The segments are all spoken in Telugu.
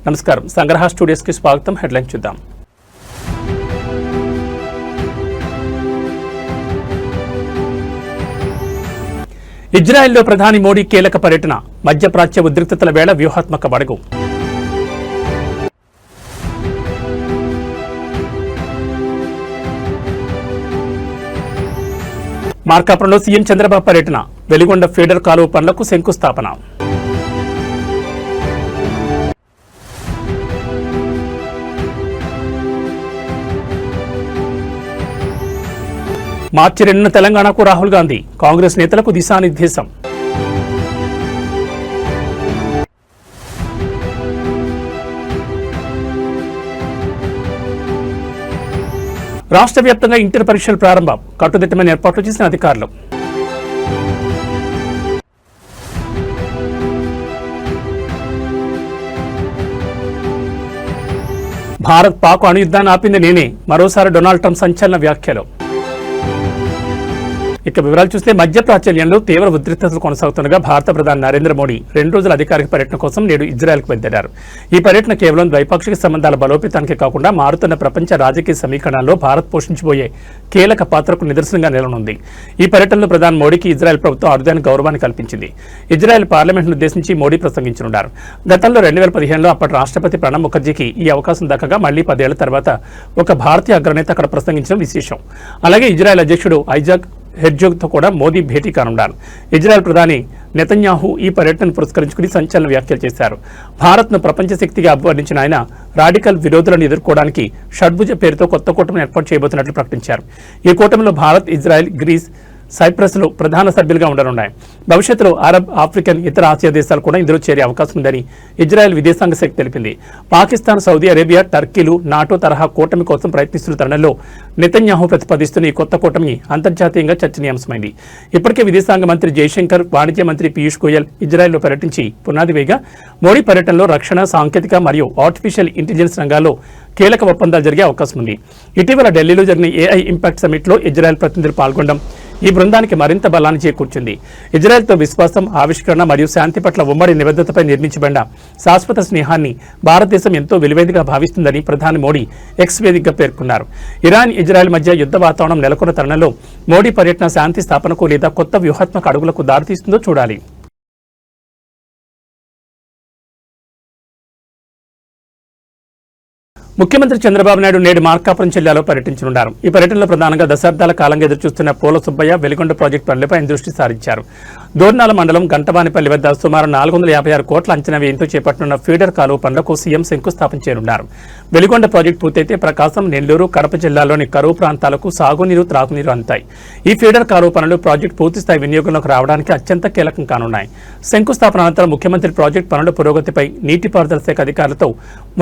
నమస్కారం, సంగ్రహ స్టూడియోస్ కి స్వాగతం. హెడ్లైన్ చూద్దాం. ఇజ్రాయెల్లో ప్రధాని మోడీ కీలక పర్యటన, మధ్యప్రాచ్య ఉద్రిక్తతల వేళ వ్యూహాత్మక అడుగు. మార్కాపురంలో సీఎం చంద్రబాబు పర్యటన, వెలిగొండ ఫీడర్ కాలువ పనులకు శంకుస్థాపన. మార్చి 2న తెలంగాణకు రాహుల్ గాంధీ, కాంగ్రెస్ నేతలకు దిశానిర్దేశం. రాష్ట్ర వ్యాప్తంగా ఇంటర్ పరీక్షలు ప్రారంభం, కట్టుదిట్టమైన ఏర్పాట్లు చేసిన అధికారులు. భారత్ పాక్ అణుయుద్ధాన్ని ఆపింది నేనే, మరోసారి డొనాల్డ్ ట్రంప్ సంచలన వ్యాఖ్యలు. ఇక వివరాలు చూస్తే, మధ్యప్రాచ్యంలో తీవ్ర ఉద్రిక్తతలు కొనసాగుతుండగా భారత ప్రధాని నరేంద్ర మోడీ 2 రోజుల అధికారిక పర్యటన కోసం నేడు ఇజ్రాయెల్కు బయలుదేరారు. ఈ పర్యటన కేవలం ద్వైపాక్షిక సంబంధాల బలోపేతానికి కాకుండా మారుతున్న ప్రపంచ రాజకీయ సమీకరణలో భారత్ పోషించబోయే కీలక పాత్రకు నిదర్శనంగా నిలవనుంది. ఈ పర్యటనలో ప్రధాని మోడీకి ఇజ్రాయెల్ ప్రభుత్వం అరుదైన గౌరవాన్ని కల్పించింది. ఇజ్రాయెల్ పార్లమెంట్ను ఉద్దేశించి మోడీ ప్రసంగించనున్నారు. గతంలో 2015లో అప్పటి రాష్ట్రపతి ప్రణబ్ ముఖర్జీకి ఈ అవకాశం దక్కగా మళ్లీ 10 ఏళ్ల తర్వాత ఒక భారతీయ అగ్రనేత అక్కడ ప్రసంగించడం విశేషం. అలాగే ఇజ్రాయెల్ అధ్యక్షుడు ఐజాక్ హెర్జోగ్తో కూడా మోదీ భేటీ కానున్నారు. ఇజ్రాయెల్ ప్రధాని నెతన్యాహు ఈ పర్యటనను పురస్కరించుకుని సంచలన వ్యాఖ్యలు చేశారు. భారత్ను ప్రపంచ శక్తిగా అభివర్ణించిన ఆయన రాడికల్ విరోధులను ఎదుర్కోవడానికి షడ్భుజ పేరుతో కొత్త కూటమిని ఏర్పాటు చేయబోతున్నట్లు ప్రకటించారు. ఈ కూటమిలో భారత్, ఇజ్రాయెల్, గ్రీస్, సైప్రస్లు ప్రధాన సభ్యులుగా ఉండనున్నాయి. భవిష్యత్తులో అరబ్, ఆఫ్రికన్, ఇతర ఆసియా దేశాలు కూడా ఇందులో చేరే అవకాశం ఉందని ఇజ్రాయెల్ విదేశాంగ శాఖ తెలిపింది. పాకిస్తాన్, సౌదీ అరేబియా, టర్కీలు నాటో తరహా కూటమి కోసం ప్రయత్నిస్తున్న తరుణంలో నెతన్యాహు ప్రతిపాదిస్తున్న ఈ కొత్త కూటమి అంతర్జాతీయంగా చర్చనీయాంశమైంది. ఇప్పటికే విదేశాంగ మంత్రి జైశంకర్, వాణిజ్య మంత్రి పీయూష్ గోయల్ ఇజ్రాయెల్లో పర్యటించి పునాది వేయగా, మోడీ పర్యటనలో రక్షణ, సాంకేతిక మరియు ఆర్టిఫిషియల్ ఇంటెలిజెన్స్ రంగాల్లో కీలక ఒప్పందాలు జరిగే అవకాశం ఉంది. ఇటీవల ఢిల్లీలో జరిగిన ఏఐ ఇంపాక్ట్ సమిట్లో ఇజ్రాయెల్ ప్రతినిధులు పాల్గొనడం ఈ బృందానికి మరింత బలాన్ని చేకూర్చింది. ఇజ్రాయెల్తో విశ్వాసం, ఆవిష్కరణ మరియు శాంతి పట్ల ఉమ్మడి నిబద్ధతపై నిర్మించబడిన శాశ్వత స్నేహాన్ని భారతదేశం ఎంతో విలువైనదిగా భావిస్తుందని ప్రధాని మోడీ ఎక్స్ వేదికగా పేర్కొన్నారు. ఇరాన్, ఇజ్రాయెల్ మధ్య యుద్ధ వాతావరణం నెలకొన్న తరుణంలో మోడీ పర్యటన శాంతి స్థాపనకు లేదా కొత్త వ్యూహాత్మక అడుగులకు దారితీస్తుందో చూడాలి. ముఖ్యమంత్రి చంద్రబాబు నాయుడు నేడు మార్కాపురం జిల్లాలో పర్యటించనున్నారు. ఈ పర్యటనలో ప్రధానంగా దశాబ్దాల కాలంగా ఎదురుచూస్తున్న పూల సుబ్బయ్య, వెలిగొండ ప్రాజెక్టు పనులపై ఆయన దృష్టి సారించారు. దోర్నాల మండలం గంటవానిపల్లి వద్ద సుమారు 456 కోట్ల అంచనా వ్యయంతో చేపట్టనున్న ఫీడర్ కాలువ పనులకు సీఎం శంకుస్థాపన చేయనున్నారు. వెలిగొండ ప్రాజెక్టు పూర్తయితే ప్రకాశం, నెల్లూరు, కడప జిల్లాలోని కరువు ప్రాంతాలకు సాగునీరు, త్రాగునీరు అందుతాయి. ఈ ఫీడర్ కాలువ పనులు ప్రాజెక్టు పూర్తిస్థాయి వినియోగంలోకి రావడానికి అత్యంత కీలకం కానున్నాయి. శంకుస్థాపన అనంతరం ముఖ్యమంత్రి ప్రాజెక్టు పనుల పురోగతిపై నీటిపారుదల శాఖ అధికారులతో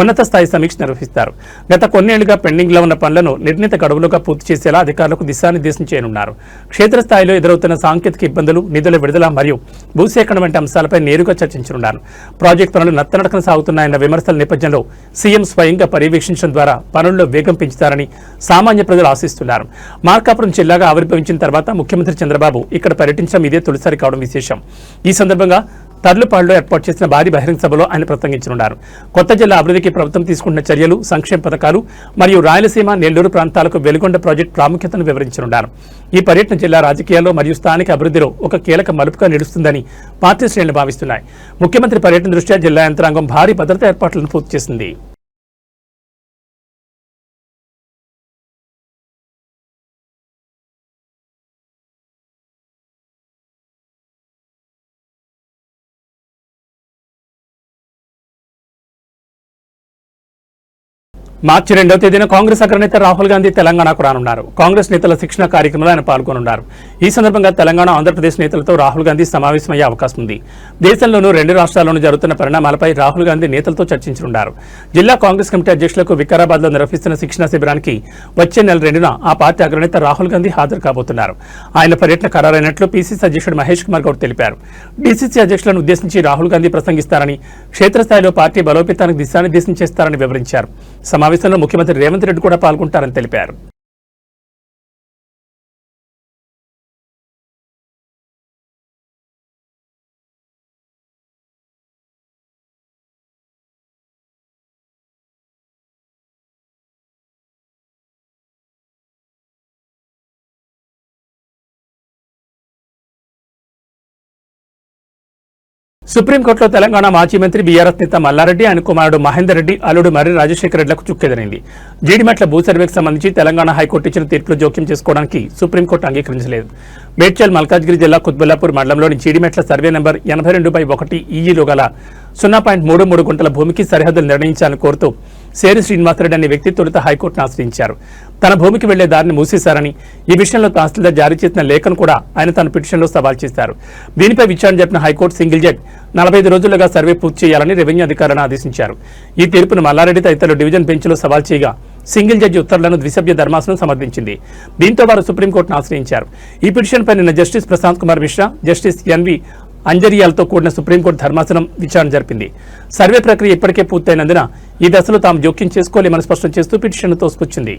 ఉన్నత స్థాయి సమీక్ష నిర్వహిస్తారు. గత కొన్నేళ్లుగా పెండింగ్ లో ఉన్న పనులను నిర్ణీత గడువులుగా పూర్తి చేసేలా అధికారులకు దిశానిర్దేశం చేయనున్నారు. క్షేత్రస్థాయిలో ఎదురవుతున్న సాంకేతిక ఇబ్బందులు, నిధుల విడుదల మరియు భూసేకరణ వంటి అంశాలపై నేరుగా చర్చించనున్నారు. ప్రాజెక్టు పనులు నత్తనడకన సాగుతున్నాయన్న విమర్శల నేపథ్యంలో సీఎం స్వయంగా పర్యవేక్షించడం ద్వారా పనుల్లో వేగం పెంచుతారని సామాన్య ప్రజలు ఆశిస్తున్నారు. మార్కాపురం జిల్లాగా ఆవిర్భవించిన తర్వాత ముఖ్యమంత్రి చంద్రబాబు ఇక్కడ పర్యటించడం ఇదే తొలిసారి కావడం విశేషం. ఈ సందర్భంగా తర్లుపాడులో ఏర్పాటు చేసిన భారీ బహిరంగ సభలో ఆయన ప్రసంగించనున్నారు. కొత్త జిల్లా అభివృద్ధికి ప్రభుత్వం తీసుకుంటున్న చర్యలు, సంక్షేమ పథకాలు మరియు రాయలసీమ, నెల్లూరు ప్రాంతాలకు వెలుగొండ ప్రాజెక్టు ప్రాముఖ్యతను వివరించనున్నారు. ఈ పర్యటన జిల్లా రాజకీయాల్లో మరియు స్థానిక అభివృద్ధిలో ఒక కీలక మలుపుగా నిలుస్తుందని పార్టీ శ్రేణులు భావిస్తున్నాయి. ముఖ్యమంత్రి పర్యటన దృష్ట్యా జిల్లా యంత్రాంగం భారీ భద్రతా ఏర్పాట్లను పూర్తి చేసింది. మార్చి 2వ తేదీన కాంగ్రెస్ అగ్రనేత రాహుల్ గాంధీ తెలంగాణకు రానున్నారు. కాంగ్రెస్ నేతల శిక్షణ కార్యక్రమంలో ఆయన పాల్గొనున్నారు. ఈ సందర్భంగా తెలంగాణ, ఆంధ్రప్రదేశ్ నేతలతో రాహుల్ గాంధీ సమావేశమయ్యే అవకాశం ఉంది. దేశంలోనూ 2 రాష్ట్రాల్లోనూ జరుగుతున్న పరిణామాలపై రాహుల్ గాంధీ నేతలతో చర్చించనున్నారు. జిల్లా కాంగ్రెస్ కమిటీ అధ్యక్షులకు వికారాబాద్లో నిర్వహిస్తున్న శిక్షణ శిబిరానికి వచ్చే నెల 2న ఆ పార్టీ అగ్రనేత రాహుల్ గాంధీ హాజరు కాబోతున్నారు. ఆయన పర్యటన ఖరారైనట్లు పీసీసీ అధ్యక్షుడు మహేష్ కుమార్ గౌడ్ తెలిపారు. డీసీసీ అధ్యక్షులను ఉద్దేశించి రాహుల్ గాంధీ ప్రసంగిస్తారని, క్షేత్రస్థాయిలో పార్టీ బలోపేతానికి దిశానిర్దేశం చేస్తారని వివరించారు. సమావేశంలో ముఖ్యమంత్రి రేవంత్ రెడ్డి కూడా పాల్గొంటారని తెలిపారు. సుప్రీంకోర్టులో తెలంగాణ మాజీ మంత్రి బీఆర్ఎస్ నేత మల్లారెడ్డి, ఆయన కుమారుడు మహేందర్ రెడ్డి, అల్లుడు మర్రి రాజశేఖర రెడ్డిలకు చుక్కెదిరింది. జీడిమెట్ల భూ సర్వేకి సంబంధించి తెలంగాణ హైకోర్టు ఇచ్చిన తీర్పులో జోక్యం చేసుకోవడానికి సుప్రీంకోర్టు అంగీకరించలేదు. మేడ్చల్ మల్కాజ్గిరి జిల్లా కుత్బుల్లాపూర్ మండలంలోని జీడిమెట్ల సర్వే నెంబర్ 82/1 ఈఈలో గల 0.33 గుంటల భూమికి సరిహద్దులు నిర్ణయించాలని కోరుతూ సేరి శ్రీనివాసరెడ్డి అనే వ్యక్తి తొలుత హైకోర్టును ఆశ్రయించారు. తన భూమికి వెళ్లే దారిని మూసేశారని, ఈ విషయంలో తహసీల్దార్ జారీ చేసిన లేఖను కూడా ఆయన తన పిటిషన్లో సవాల్ చేశారు. దీనిపై విచారణ జరిపిన హైకోర్టు సింగిల్ జడ్జి 45 రోజులుగా సర్వే పూర్తి చేయాలని రెవెన్యూ అధికారులను ఆదేశించారు. ఈ తీర్పును మల్లారెడ్డి తదితరులు డివిజన్ బెంచ్లో సవాల్ చేయగా సింగిల్ జడ్జి ఉత్తర్వులను ద్విసభ్య ధర్మాసనం సమర్థించింది. దీంతో వారు సుప్రీంకోర్టును ఆశ్రయించారు. ఈ పిటిషన్పై నిన్న justice Prashant Kumar Mishra, justice NV అంజరియాలతో కూడిన సుప్రీంకోర్టు ధర్మాసనం విచారణ జరిపింది. సర్వే ప్రక్రియ ఇప్పటికే పూర్తయినందున ఈ దశలో తాము జోక్యం చేసుకోలేమని స్పష్టం చేస్తూ పిటిషన్ను తోసిపుచ్చింది.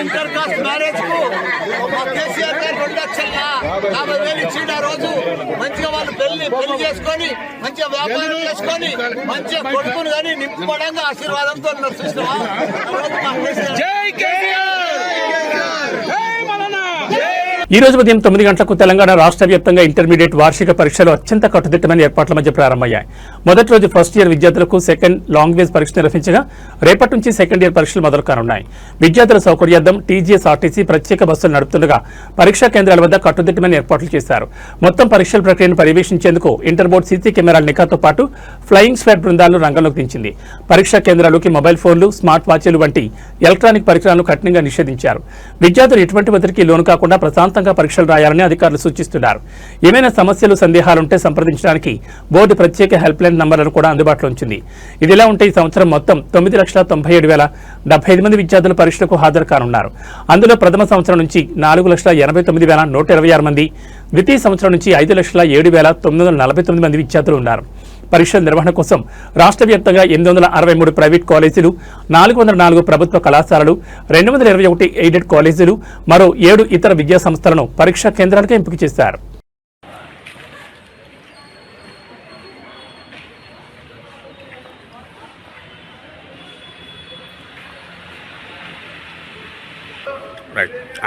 ఇంటర్ కాస్ట్ మ్యారేజ్ కు కేసీఆర్ గారు 2,50,000 ఇచ్చిండు. ఆ రోజు మంచిగా వాళ్ళు పెళ్లి చేసుకొని మంచిగా వ్యాపారం చేసుకొని మంచిగా కొడుకుని కానీ నింపడంగా ఆశీర్వాదంతో నడుస్తున్నావా. ఈ రోజు ఉదయం 9 గంటలకు తెలంగాణ రాష్ట్ర వ్యాప్తంగా ఇంటర్మీడియట్ వార్షిక పరీక్షలు అత్యంత కట్టుదిట్టమైన ఏర్పాట్ల మధ్య ప్రారంభమయ్యాయి. మొదటి రోజు ఫస్ట్ ఇయర్ విద్యార్థులకు సెకండ్ లాంగ్వేజ్ పరీక్ష నిర్వహించగా రేపటి నుంచి సెకండ్ ఇయర్ పరీక్షలు మొదలు కానున్నాయి. విద్యార్థుల సౌకర్యార్థం టీజీఎస్ఆర్టీసీ ప్రత్యేక బస్సులు నడుపుతుండగా పరీక్షా కేంద్రాల వద్ద కట్టుదిట్టమైన ఏర్పాట్లు చేశారు. మొత్తం పరీక్షల ప్రక్రియను పర్యవేక్షించేందుకు ఇంటర్ బోర్డు సీసీ కెమెరాల నిఘాతో పాటు ఫ్లయింగ్ స్క్వాడ్ బృందాలను రంగంలోకి దించింది. పరీక్షా కేంద్రాలకి మొబైల్ ఫోన్లు, స్మార్ట్ వాచీలు వంటి ఎలక్ట్రానిక్ పరికరాలను కఠినంగా నిషేధించారు. విద్యార్థులు ఎటువంటి ఒత్తిడికి లోను కాకుండా ప్రశాంతంగా పరీక్షలు రాయాలని అధికారులు సూచిస్తున్నారు. ఏమైనా సమస్యలు, సందేహాలుంటే సంప్రదించడానికి బోర్డు ప్రత్యేక హెల్ప్ లైన్ నంబర్లను కూడా అందుబాటులో ఉంచింది. ఇదిలా ఉంటే ఈ సంవత్సరం మొత్తం 9,97,075 మంది విద్యార్థులు పరీక్షలకు హాజరు కానున్నారు. అందులో ప్రథమ సంవత్సరం నుంచి 4,89,126 మంది, ద్వితీయ సంవత్సరం నుంచి 5,07,949 మంది విద్యార్థులు ఉన్నారు. పరీక్షల నిర్వహణ కోసం రాష్ట్ర వ్యాప్తంగా 863 ప్రైవేట్ కాలేజీలు, 404 ప్రభుత్వ కళాశాలలు, 221 ఎయిడెడ్ కాలేజీలు, మరో 7 ఇతర విద్యా సంస్థలను పరీక్షా కేంద్రాలుగా ఎంపిక చేశారు.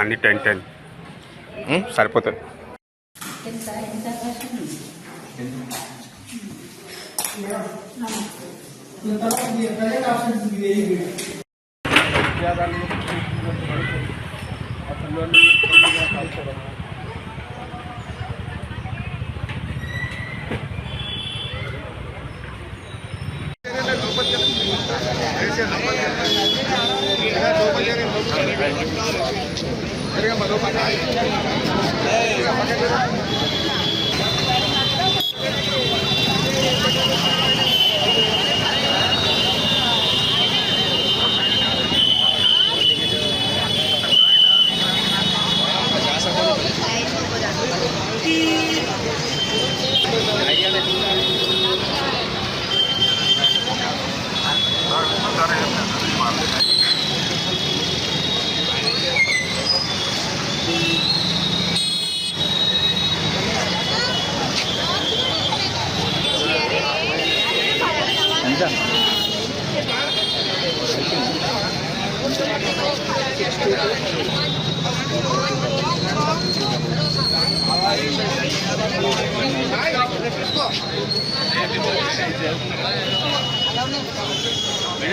అన్ని 10 సరిపోతుంది.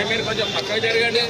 మీరు కొంచెం పక్కకు జరగండి.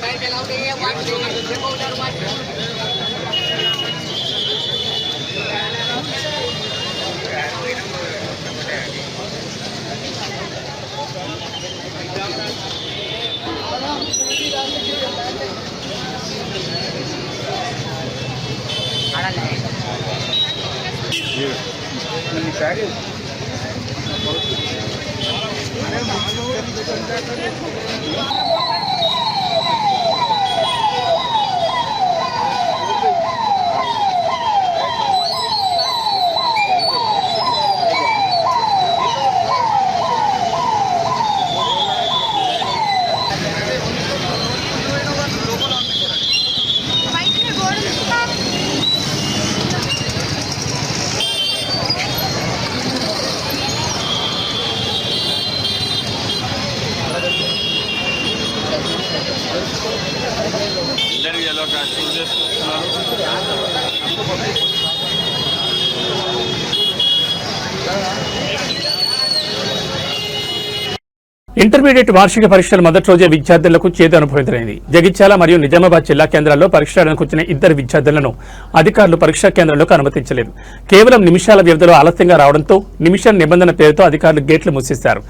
ఇంటర్మీడియట్ వార్షిక పరీక్షల మొదటి రోజే విద్యార్థులకు చేదు అనుభవం ఎదురైంది. జగిత్యాల మరియు నిజామాబాద్ జిల్లా కేంద్రాల్లో పరీక్షలకు వచ్చిన ఇద్దరు విద్యార్థులను అధికారులు పరీక్షా కేంద్రంలోకి అనుమతించలేదు. కేవలం నిమిషాల వ్యవధిలో ఆలస్యంగా రావడంతో నిమిషం నిబంధన పేరుతో అధికారులు గేట్లు మూసేశారు.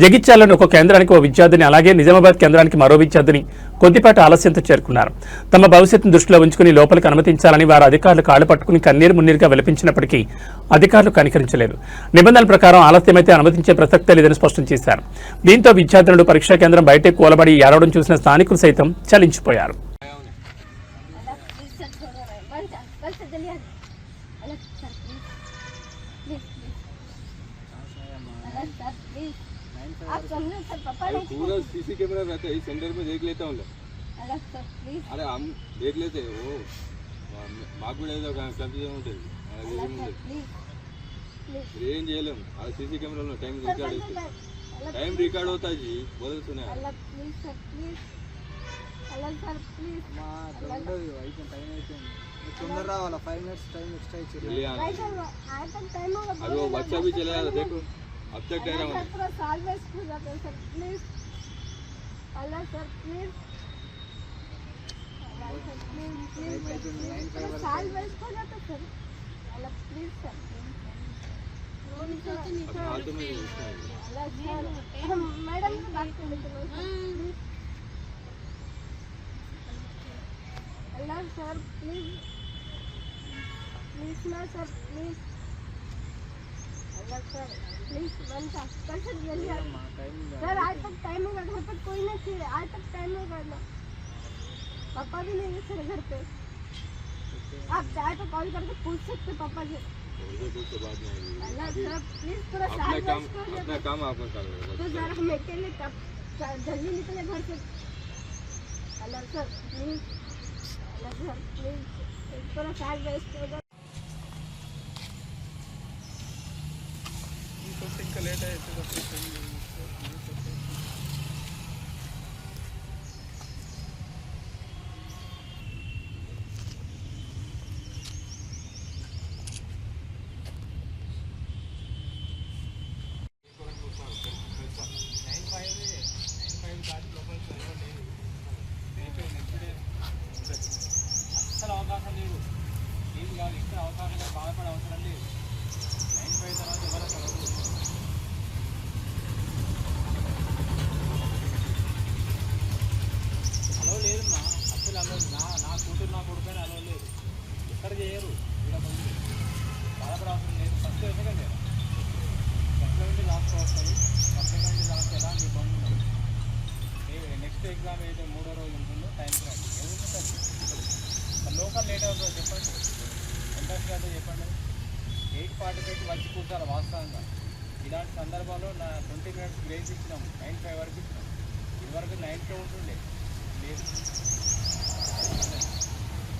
జగిత్యాలను ఒక కేంద్రానికి ఓ విద్యార్థిని, అలాగే నిజామాబాద్ కేంద్రానికి మరో విద్యార్థిని కొద్దిపాటి ఆలస్యంతో చేరుకున్నారు. తమ భవిష్యత్తును దృష్టిలో ఉంచుకుని లోపలికి అనుమతించాలని వారు అధికారులు కాళ్లు పట్టుకుని కన్నీరు మున్నీరుగా విలపించినప్పటికీ అధికారులు కనికరించలేదు. నిబంధనల ప్రకారం ఆలస్యమైతే అనుమతించే ప్రసక్తే లేదని స్పష్టం చేశారు. దీంతో విద్యార్థులు పరీక్షా కేంద్రం బయటే కూలబడి ఏడవడం చూసిన స్థానికులు సైతం చలించిపోయారు. पूरा सीसी कैमरा रहता है, इस सेंटर में देख लेता हूँ। अरे हम देख लेते हैं वो మాకు కూడా ఏదో కన్ఫ్యూజన్ ఉంటుంది. ఏం చేయలేం. అది సీసీ కెమెరాలో టైం రికార్డ్ అవుతుంది. టైం రికార్డ్ అవుతాయి వదులుతున్నాయి. అది బच्चा भी चला जाता देखो अब तक कह रहा हूँ madam Allah sir please please ना sir please Allah sir please बनता कैसे जल्दी सर आज तक टाइम होगा घर पर कोई नहीं है आज तक टाइम होगा ना पापा भी नहीं है सर घर पे आप चाहे तो कॉल करके पूछ सकते पापा जी अल्लाह सर प्लीज थोड़ा अपना काम आप कर तो सर हम अकेले कब जल्दी निकले घर से Allah sir please Allah sir please थोड़ा साथ वेस्ट हो जाए ఇంకా లేట్ అయితే అసలు అవకాశం లేదు. లేదు కాదు, ఇక్కడ అవకాశం బాధపడే అవసరం లేదు. 9:05 తర్వాత ఎవరు అలో లేదమ్మా. అసలు అలో నా కూతురు నా కొడుకైనా అలో లేదు. ఎక్కడ చేయరు. ఇక్కడ కొంచెం బాధపడే అవసరం లేదు. ఫస్ట్ ఎందుకంటే ఫస్ట్ నుండి లాస్ట్ వస్తుంది. ఫస్ట్ నుండి లాస్ట్ ఎలాంటి ఇబ్బంది ఉండదు. నెక్స్ట్ ఎగ్జామ్ అయితే 3వ రోజు ఉంటుందో టైం రండి ఏముంటుంది. లోకల్ లేట్ అవుతుందో చెప్పండి. ఎంత అంటే చెప్పండి. 8:45కి వచ్చి కూర్చోాలి వాస్తవంగా. ఇలాంటి సందర్భాల్లో 20 minutes గ్రేస్ ఇచ్చినాము. 9:05 వరకు ఇచ్చినాము. ఇదివరకు 9కే ఉంటుండే లేదు.